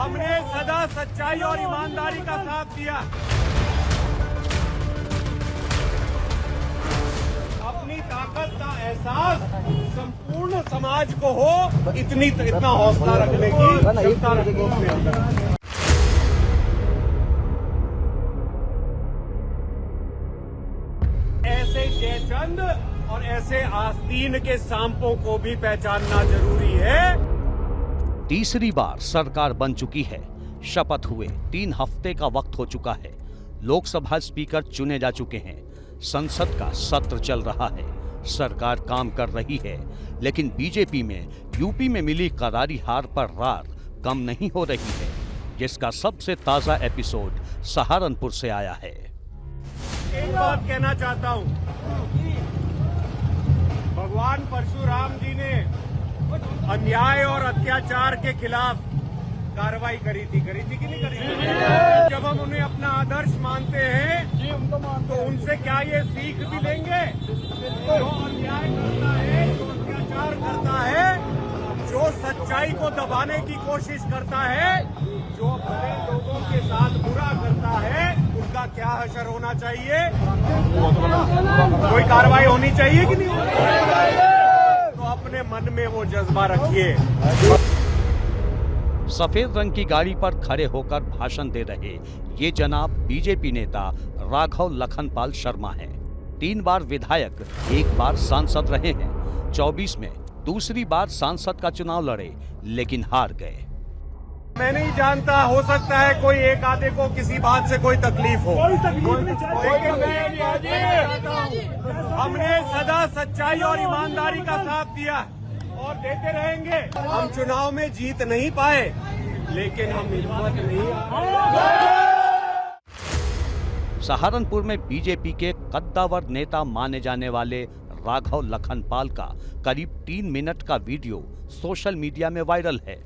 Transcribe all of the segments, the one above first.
हमने सदा सच्चाई और ईमानदारी का साथ दिया। अपनी ताकत का एहसास संपूर्ण समाज को हो, इतना हौसला रखने की क्षमता रखनी अपने अंदर। ऐसे जयचंद और ऐसे आस्तीन के सांपों को भी पहचानना जरूरी है। तीसरी बार सरकार बन चुकी है। शपथ हुए 3 हफ्ते का वक्त हो चुका है। लोकसभा स्पीकर चुने जा चुके हैं। संसद का सत्र चल रहा है। सरकार काम कर रही है, लेकिन बीजेपी में यूपी में मिली करारी हार पर रार कम नहीं हो रही है, जिसका सबसे ताजा एपिसोड सहारनपुर से आया है। एक बात कहना चाहता हूं, भगवान परशुराम जी ने अन्याय और अत्याचार के खिलाफ कार्रवाई करी थी कि नहीं करी थी? जब हम उन्हें अपना आदर्श मानते हैं तो उनसे क्या ये सीख भी लेंगे? जो अन्याय करता है, जो अत्याचार करता है, जो सच्चाई को दबाने की कोशिश करता है, जो भले लोगों के साथ बुरा करता है, उनका क्या हशर होना चाहिए? कोई कार्रवाई होनी चाहिए कि नहीं होनी चाहिए? तो अपने मन में वो जज्बा रखिए। सफेद रंग की गाड़ी पर खड़े होकर भाषण दे रहे ये जनाब बीजेपी नेता राघव लखनपाल शर्मा हैं। 3 बार विधायक, 1 बार सांसद रहे हैं। 24 में दूसरी बार सांसद का चुनाव लड़े, लेकिन हार गए। मैं नहीं जानता, हो सकता है कोई एक आधे को किसी बात से कोई तकलीफ हो। हमने सदा सच्चाई और ईमानदारी का साथ दिया और देते रहेंगे। हम चुनाव में जीत नहीं पाए, लेकिन हम हिम्मत नहीं हारे। सहारनपुर में बीजेपी के कद्दावर नेता माने जाने वाले राघव लखनपाल का करीब 3 मिनट का वीडियो सोशल मीडिया में वायरल है।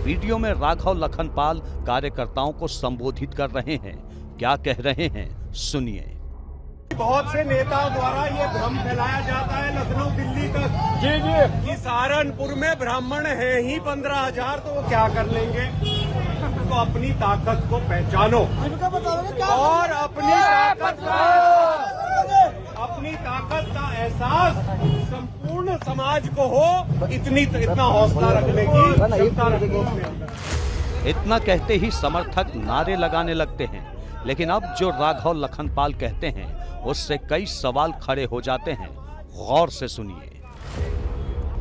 वीडियो में राघव लखनपाल कार्यकर्ताओं को संबोधित कर रहे हैं। क्या कह रहे हैं, सुनिए। बहुत से नेताओं द्वारा ये भ्रम फैलाया जाता है लखनऊ दिल्ली तक कि सहारनपुर में ब्राह्मण है ही 15,000, तो वो क्या कर लेंगे? तो अपनी ताकत को पहचानो और अपनी ताकत का एहसास संपूर्ण समाज को हो, इतना हौसला रखने की क्षमता रखनी अपने अंदर। इतना कहते ही समर्थक नारे लगाने लगते हैं, लेकिन अब जो राघव लखनपाल कहते हैं उससे कई सवाल खड़े हो जाते हैं। गौर से सुनिए।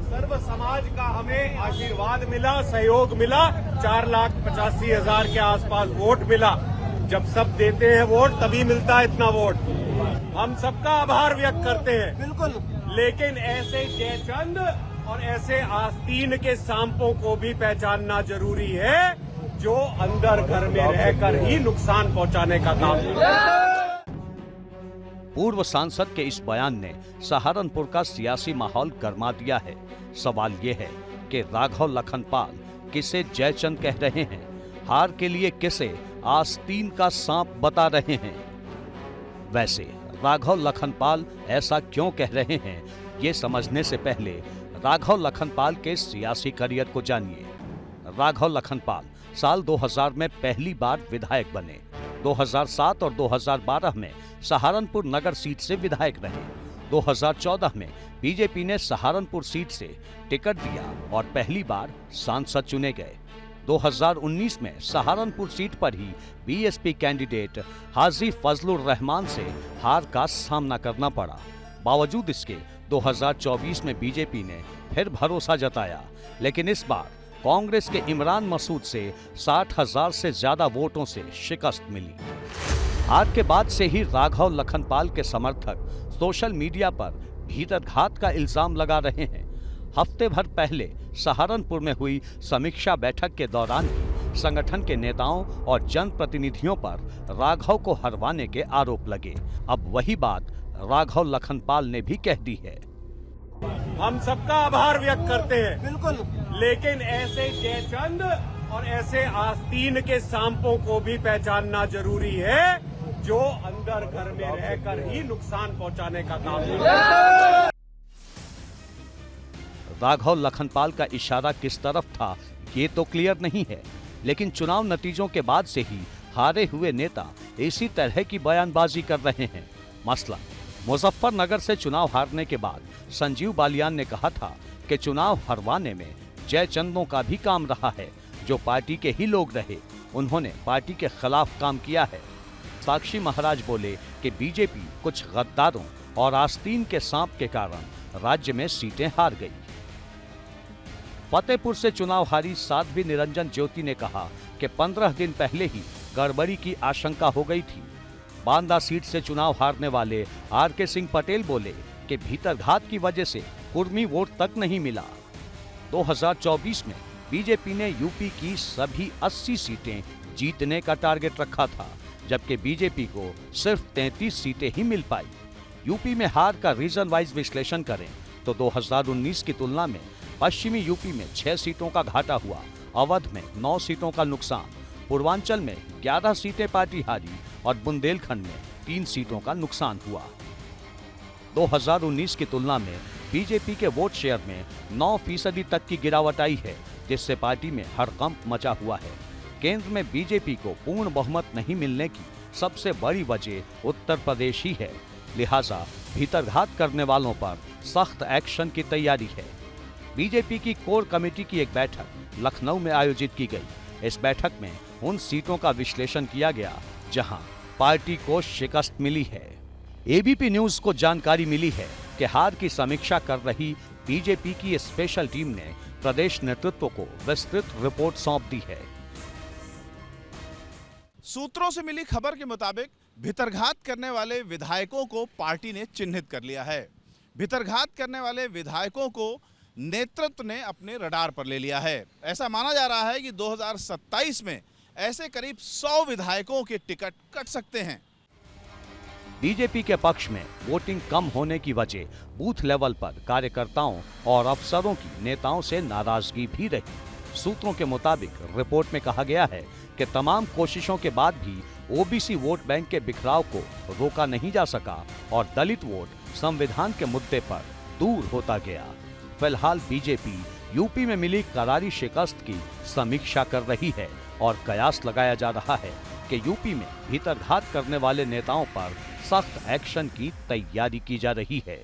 सर्व समाज का हमें आशीर्वाद मिला, सहयोग मिला, 4,85,000 के आसपास वोट मिला। जब सब देते हैं वोट, तभी मिलता है इतना वोट। हम सबका आभार व्यक्त करते हैं, बिल्कुल। लेकिन ऐसे जयचंद और ऐसे आस्तीन के सांपों को भी पहचानना जरूरी है, जो अंदर घर में रहकर ही नुकसान पहुंचाने का काम करते हैं। पूर्व सांसद के इस बयान ने सहारनपुर का सियासी माहौल गर्मा दिया है। सवाल ये है कि राघव लखनपाल किसे जयचंद कह रहे हैं, हार के लिए किसे आस्तीन का सांप बता रहे हैं। वैसे राघव लखनपाल ऐसा क्यों कह रहे हैं, ये समझने से पहले राघव लखनपाल के सियासी करियर को जानिए। राघव लखनपाल साल 2000 में पहली बार विधायक बने। 2007 और 2012 में सहारनपुर नगर सीट से विधायक रहे। 2014 में बीजेपी ने सहारनपुर सीट से टिकट दिया और पहली बार सांसद चुने गए। 2019 में सहारनपुर सीट पर ही बीएसपी कैंडिडेट हाजी फजलुर रहमान से हार का सामना करना पड़ा। बावजूद इसके 2024 में बीजेपी ने फिर भरोसा जताया, लेकिन इस बार कांग्रेस के इमरान मसूद से 60,000 से ज्यादा वोटों से शिकस्त मिली। हार के बाद से ही राघव लखनपाल के समर्थक सोशल मीडिया पर भीतरघात का इल्जाम लगा रहे हैं। हफ्ते भर पहले सहारनपुर में हुई समीक्षा बैठक के दौरान ही संगठन के नेताओं और जनप्रतिनिधियों पर राघव को हरवाने के आरोप लगे। अब वही बात राघव लखनपाल ने भी कह दी है। हम सबका आभार व्यक्त करते हैं, बिल्कुल। लेकिन ऐसे जयचंद और ऐसे आस्तीन के सांपों को भी पहचानना जरूरी है, जो अंदर घर में रहकर ही नुकसान पहुंचाने का काम करते हैं। राघव लखनपाल का इशारा किस तरफ था, ये तो क्लियर नहीं है। लेकिन चुनाव नतीजों के बाद से ही हारे हुए नेता इसी तरह की बयानबाजी कर रहे हैं। मसला मुजफ्फरनगर से चुनाव हारने के बाद संजीव बालियान ने कहा था कि चुनाव हरवाने में जयचंदों का भी काम रहा है, जो पार्टी के ही लोग रहे, उन्होंने पार्टी के खिलाफ काम किया है। साक्षी महाराज बोले कि बीजेपी कुछ गद्दारों और आस्तीन के सांप के कारण राज्य में सीटें हार गई। फतेहपुर से चुनाव हारी साध्वी निरंजन ज्योति ने कहा कि 15 दिन पहले ही गड़बड़ी की आशंका हो गई थी। बांदा सीट से चुनाव हारने वाले आर.के. सिंह पटेल बोले कि भीतरघात की वजह से कुर्मी वोट तक नहीं मिला। 2024 में बीजेपी ने यूपी की सभी 80 सीटें जीतने का टारगेट रखा था, जबकि बीजेपी को सिर्फ 33 सीटें ही मिल पाई। यूपी में हार का रीजन वाइज विश्लेषण करें तो 2019 की तुलना में पश्चिमी यूपी में 6 सीटों का घाटा हुआ, अवध में 9 सीटों का नुकसान, पूर्वांचल में 11 सीटें पार्टी हारी और बुंदेलखंड में 3 सीटों का नुकसान हुआ। 2019 की तुलना में बीजेपी के वोट शेयर में 9% तक की गिरावट आई है, जिससे पार्टी में हड़कंप मचा हुआ है। केंद्र में बीजेपी को पूर्ण बहुमत नहीं मिलने की सबसे बड़ी वजह उत्तर प्रदेश ही है, लिहाजा भीतरघात करने वालों पर सख्त एक्शन की तैयारी है। बीजेपी की कोर कमेटी की एक बैठक लखनऊ में आयोजित की गई। इस बैठक में उन सीटों का विश्लेषण किया गया जहां पार्टी को शिकस्त मिली है। एबीपी न्यूज को जानकारी मिली है कि हार की समीक्षा कर रही बीजेपी की स्पेशल टीम ने प्रदेश नेतृत्व को विस्तृत रिपोर्ट सौंप दी है। सूत्रों से मिली खबर के मुताबिक भीतरघात करने वाले विधायकों को पार्टी ने चिन्हित कर लिया है। भीतरघात करने वाले विधायकों को नेतृत्व ने अपने रडार पर ले लिया है। ऐसा माना जा रहा है कि 2027 में ऐसे करीब 100 विधायकों के टिकट कट सकते हैं। बीजेपी के पक्ष में वोटिंग कम होने की वजह बूथ लेवल पर कार्यकर्ताओं और अफसरों की नेताओं से नाराजगी भी रही। सूत्रों के मुताबिक रिपोर्ट में कहा गया है कि तमाम कोशिशों के बाद भी ओबीसी वोट बैंक के बिखराव को रोका नहीं जा सका और दलित वोट संविधान के मुद्दे पर दूर होता गया। फिलहाल बीजेपी यूपी में मिली करारी शिकस्त की समीक्षा कर रही है और कयास लगाया जा रहा है कि यूपी में भीतरघात करने वाले नेताओं पर सख्त एक्शन की तैयारी की जा रही है।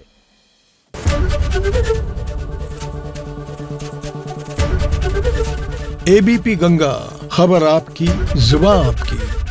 एबीपी गंगा, खबर आपकी, जुबान आपकी।